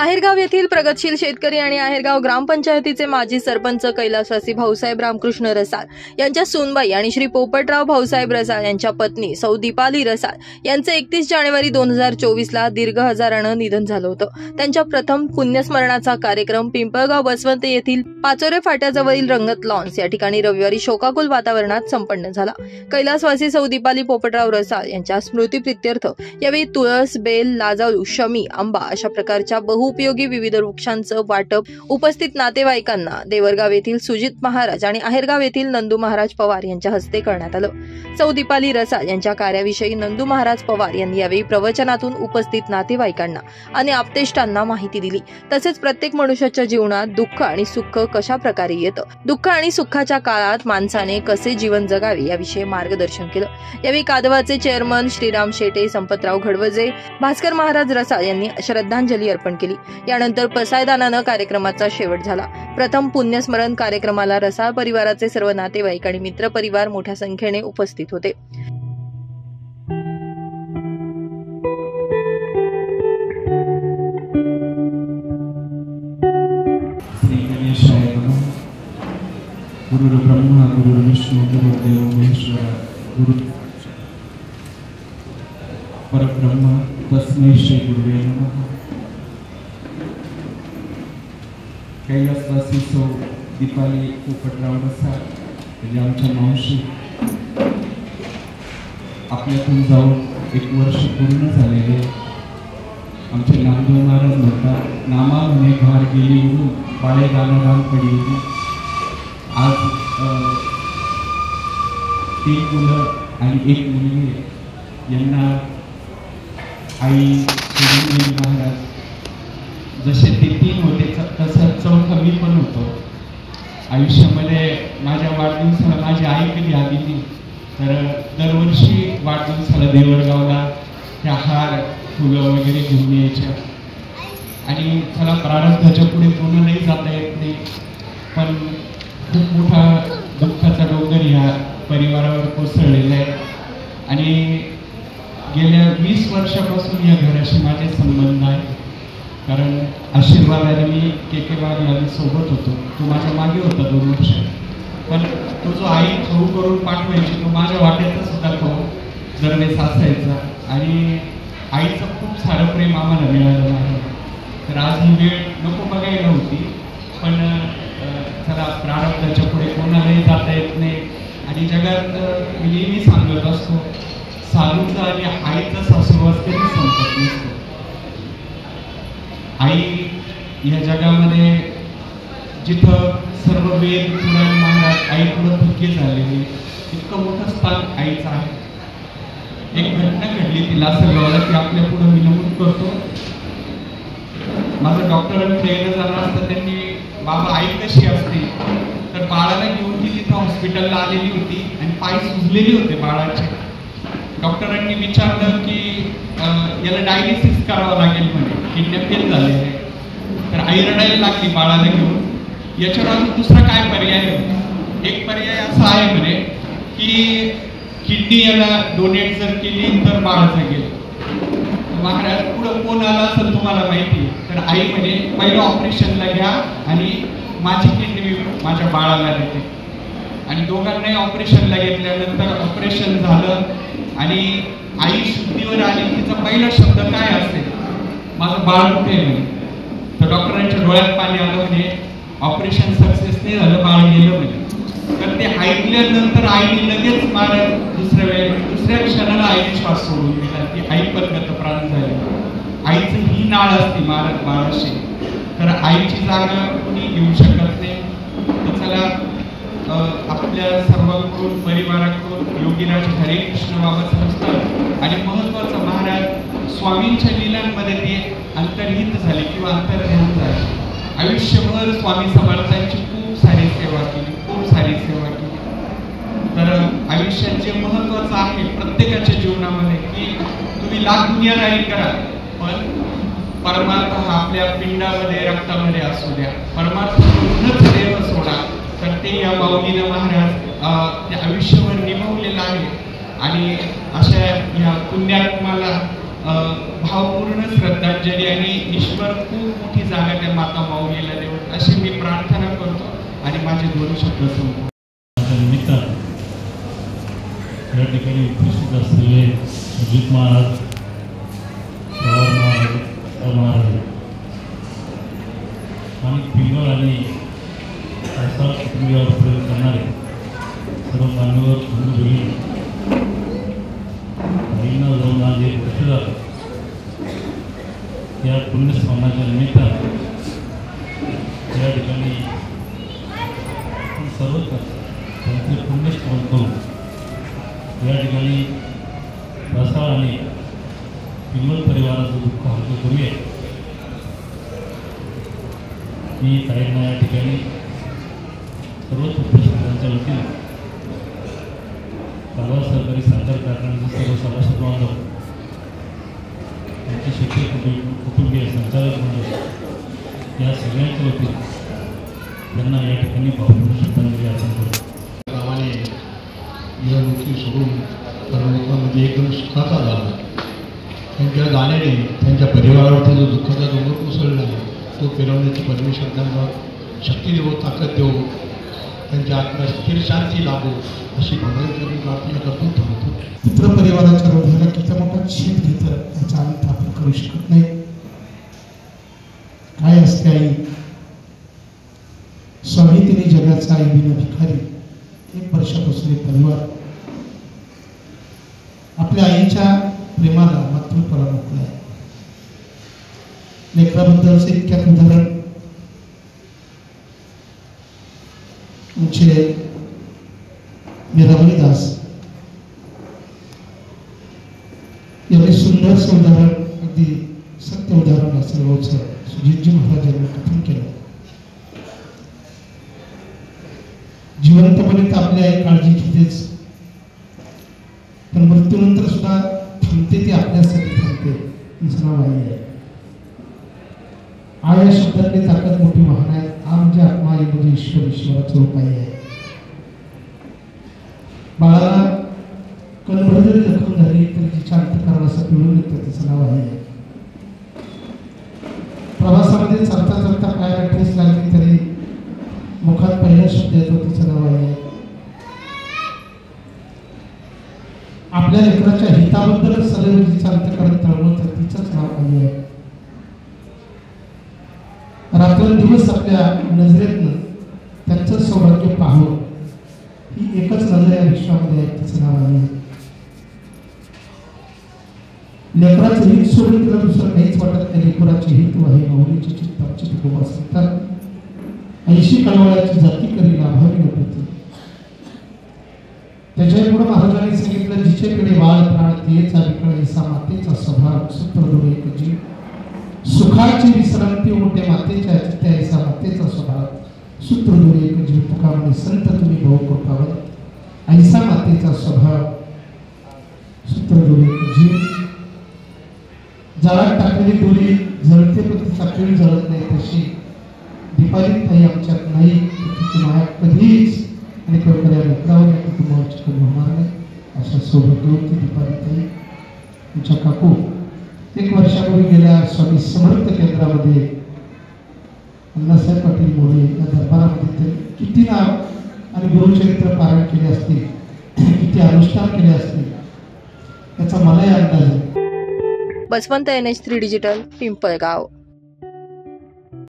आहेरगाव येथील प्रगतशील शेतकरी आणि आहेरगाव ग्रामपंचायतीचे माजी सरपंच कैलासवासी भाऊसाहेब रामकृष्ण रसाळ यांच्या सूनबाई आणि श्री पोपटराव भाऊसाहेब रसाळ यांच्या पत्नी सौ दीपाली रसाळ यांचे 31 जानेवारी 2024 ला दीर्घ आजारानं निधन झालं होतं। त्यांच्या प्रथम पुण्यस्मरणाचा कार्यक्रम पिंपळगाव बसवंत येथील पाचोरे फाट्याजवळील रंगत लॉन्स या ठिकाणी रविवारी शोकाकुल वातावरणात संपन्न झाला। कैलासवासी सौ दीपाली पोपटराव रसाळ यांच्या स्मृतीप्रित्यर्थ यावेळी तुळस, बेल, लाजाळू, शमी, आंबा अशा प्रकारच्या बहुउपयोगी विविध वृक्षांचं वाटप उपस्थित नातेवाईकांना देवरगाव येथील सुजित महाराज आणि आहेरगाव येथील नंदू महाराज पवार यांच्या हस्ते करण्यात आलं। सौ दीपाली रसाळ यांच्या कार्याविषयी नंदू महाराज पवार यांनी यावेळी प्रवचनातून उपस्थित नातेवाईकांना आणि आप्तेष्टांना माहिती दिली। तसेच प्रत्येक मनुष्याच्या जीवनात दुःख आणि सुख कशा प्रकारे येतं, दुःख आणि सुखाच्या काळात माणसाने कसे जीवन जगावे याविषयी मार्गदर्शन केलं। यावेळी कादवाचे चेअरमन श्रीराम शेटे, संपतराव घडवजे, भास्कर महाराज रसाळ यांनी श्रद्धांजली अर्पण केली। यानंतर पसायदानानं कार्यक्रमाचा शेवट झाला। प्रथम पुण्यस्मरण कार्यक्रमाला रसाळ परिवाराचे सर्व नातेवाईक आणि मित्र परिवार मोठ्या संख्येने उपस्थित होते। गुरु ब्रह्मा गुरु विष्णु गुरु देव महेश्वर गुरु परब्रह्म तस्मै श्री गुरुवे नमः। कैलासवासी सौ दीपाली पोपटराव रसाळ म्हणजे आमच्या मावशी आपल्यातून जाऊन 1 वर्ष पूर्ण झालेले। आमचे नामदेव महाराज म्हणतात, नामा म्हणे घार गेली उडून बाळे गाणं पडली। आज 3 मुलं आणि 1 मुलगी यांना आई महाराज जसे ते 3 होते तसं 4था मी पण होतो। आयुष्यामध्ये माझ्या वाढदिवसाला माझी आई कधी आली नाही, तर दरवर्षी वाढदिवसाला देवरगावला त्या हार फुलं वगैरे घेऊन यायच्या। आणि चला प्रारब्धाच्या पुढे कोणालाही जाता येत नाही, पण खूप मोठा दुःखाचा डोंगर ह्या परिवारावर कोसळलेला आहे। आणि गेल्या 20 वर्षापासून या घराशी माझे संबंध आहे, कारण आशीर्वादाने मी केकेवाडीला सोबत होतो। तो माझ्या मागे होता 2 वर्ष, पण तो जो आई खाऊ करून पाठवायची तो माझ्या वाट्याचा सुद्धा खाऊ दरवेळेस असायचा। आणि आईचं खूप सारं प्रेम आम्हाला मिळालं आहे। तर आज ही वेळ नको बघायला होती, पण चला प्रारब्धाच्या पुढे कोणालाही जाता येत नाही। आणि जगात मी नेहमी सांगत असतो, साधूचा आणि आईचा सासुरवास कधी संपत नसतो। आई या जगामध्ये जिथं सर्व वेद पुराण महाराज आई पुढे धक्के झालेले, इतकं मोठं स्थान आईचं आहे। एक घटना घडली ती लासलगावला, की आपल्या पुढे मी नमूद करतो। माझं डॉक्टरांकडे येणं झालं असतं, त्यांनी बाबा आई कशी असते, तर बाळाला घेऊन ती तिथं हॉस्पिटलला आलेली होती आणि पाय सुजलेले होते बाळाचे। डॉक्टरांनी विचारलं की याला डायलिसिस करावं लागेल म्हणे, किडन्या फेल झाले आहे। तर आई रडायला लागली बाळाला घेऊन। याच्यावर अजून दुसरा काय पर्याय नाही, एक पर्याय असा आहे म्हणे की किडनी याला डोनेट जर केली तर बाळ जगेल। महाराज पुढं कोण आला असेल तुम्हाला माहिती, तर आई म्हणे पहिलं ऑपरेशनला घ्या आणि माझी किडनी मी माझ्या बाळाला देते। आणि दोघांनाही ऑपरेशनला घेतल्यानंतर ऑपरेशन झालं आणि आई शुद्धीवर आली। तिचा पहिला शब्द काय असेल, माझं बाळ कुठे आहे म्हणे। तर डॉक्टरांच्या डोळ्यात पाणी आलं, म्हणे ऑपरेशन सक्सेस नाही झालं, बाळ गेलं म्हणे। तर ते ऐकल्यानंतर आईने लगेच महाराज दुसऱ्या क्षणाला आईने श्वास सोडून दिला, ती आई पण गतप्राण झाली। आईची ही नाळ असते महाराज बाळाशी, तर आईची जागा कोणी घेऊ शकत नाही। तर चला आपल्या सर्वांकडून परिवाराकडून योगीराज हरे कृष्ण बाबा संस्थान आणि महत्वाचं महाराज स्वामींच्या लीलांमध्ये ते अंतर्हित झाले किंवा अंतर्ध्यान झाले। आयुष्यभर स्वामी समर्थांची खूप सारी सेवा केली, खूप सारी सेवा केली। तर आयुष्यात जे महत्वाचं आहे प्रत्येकाच्या जीवनामध्ये की तुम्ही लाख दुनियादारी करा, पण परमार्थ हा आपल्या पिंडामध्ये रक्तामध्ये असू द्या। परमार्थ पूर्णच देव सोडा, तर ते या माऊलीनं महाराज ते आयुष्यभर निभवलेलं आहे। आणि अशा ह्या पुण्यात्माला भावपूर्ण श्रद्धांजली आणि ईश्वर खूप मोठी जागा त्या माता माऊलीला देऊन अशी मी प्रार्थना करतो आणि माझे 2 शब्द संपवतो. या ठिकाणी उपस्थित असलेले सुजित महाराज, पवार महाराज आणि पिंगळ आणि प्रसाद कुटुंबियावर प्रयोग करणारे सर्व मान्यवर बंधू भगिनी, आईंना जाऊन आज एक वर्ष झालं. या पुण्यस्मरणाच्या निमित्तानं या ठिकाणी सर्वच त्यांचे पुण्यस्मरण करून या ठिकाणी रसाळ आणि पिंगळ परिवाराचं दुःख हलकं करूया. मी ताईंना या ठिकाणी सर्वच उपस्थितांच्या वतीने कालवा सहकारी साखर कारखान्याचे सर्व सभासद बांधव, त्यांचे शेतकरी कुटुंबीय, संचालक मंडळ या सगळ्यांच्या वतीने त्यांना या ठिकाणी भावपूर्ण श्रद्धांजली अर्पण करतो. गावाने निवडणुकी सोडून कर्नाटकामध्ये एकदम सुखाचा झाला. त्यांच्या गाण्याने त्यांच्या परिवारावरती जो दुःखाचा डोंगर कोसळला तो पेलवण्याची परमेश्वर त्यांना शक्ती देवो, ताकद देवो, त्यांच्या आत्म्यास स्थिर शांती लाभो अशी भगवंताची प्रार्थना करतो थांबतो. मित्रपरिवाराच्या हृदयाला किती मोठा छेद घेतं याचा अर्थ आपण करू शकत नाही. काय असते आई? स्वामी तिने जगाचा आई बिना भिकारी. 1 वर्षापासून परिवार आपल्या आईच्या प्रेमाला मातृत्वाला मोकळा आहे. लेकराबद्दलचे इतक्यात उदाहरण आमचे मीराबाई दास यांनी सुंदरचं उदाहरण, अगदी सत्य उदाहरण असं सुजितजी महाराज यांनी कथन केलं. जिवंतपणे तर आपली आई काळजी घेतेच, पण मृत्यूनंतर सुद्धा थांबते, ती आपल्यासाठी थांबते. तिचं नाव आई आहे. आ या शब्दातली ताकद मोठी महान आहे. आ म्हणजे आत्मा, आई म्हणजे ईश्वर, ईश्वराचं रूप आई आहे. बाळाला कणभर जरी जखम झाली तरी तिच्या अंतःकरणाला असं पिळून येतं, तिचं नाव आई आहे. प्रवासामध्ये चालता चालता पायाला ठेच लागली तरी मुखात पहिला शब्द येतो, तिचं नाव आई आहे. आपल्या लेकराच्या हिताबद्दलच सदैव जिचं अंतःकरण तळमळतं, तिचंच नाव आई आहे. रात्रंदिवस आपल्या नजरेतनं त्यांचं सौभाग्य पाहावं ही एकच नजर या विश्वामध्ये आहे, तिचं नाव आई आहे. लेकराचं हित सोडून तिला दुसरं काहीच वाटत नाही. लेकराचे हित व हे माऊलीचे चित्त आमचे तुकोबा सांगतात. 80 कळवळ्याची जाती करी लाभावी नव्हती. त्याच्या पुढे महाराजांनी सांगितलं, जिचेकडे बाळ प्राण तेच विकळ ऐसा मातेचा स्वभाव. सूत्रदूर एक जीव सुखाची विश्रांती उमटे मातेच्या चित्ते ऐसा मातेचा स्वभाव. सूत्रदूर एक जीव तुका म्हणे संत तुम्ही भाऊ कृपावत ऐसा मातेचा स्वभाव. सूत्रदूर एक जीव. जाळात टाकलेली दोरी जळते पण ती साखळी जळत नाही, तशी दीपाली ताई आमच्यात नाही. तिची माया कधीच आणि खरोखर या लेकरावर या कुटुंबावरची कधी होणार नाही. अशा सौभाग्यवती दीपाली ताई तुमच्या काकू 1 वर्षापूर्वी गेल्या स्वामी समर्थ केंद्रामध्ये अण्णासाहेब पाटील मोरे या दरबारामध्ये किती नाव आणि गुरुचरित्र पारायण केले असतील, किती अनुष्ठान केले असतील याचा मलाही अंदाज आहे. Baswant NH3 digital, Pimpalgaon.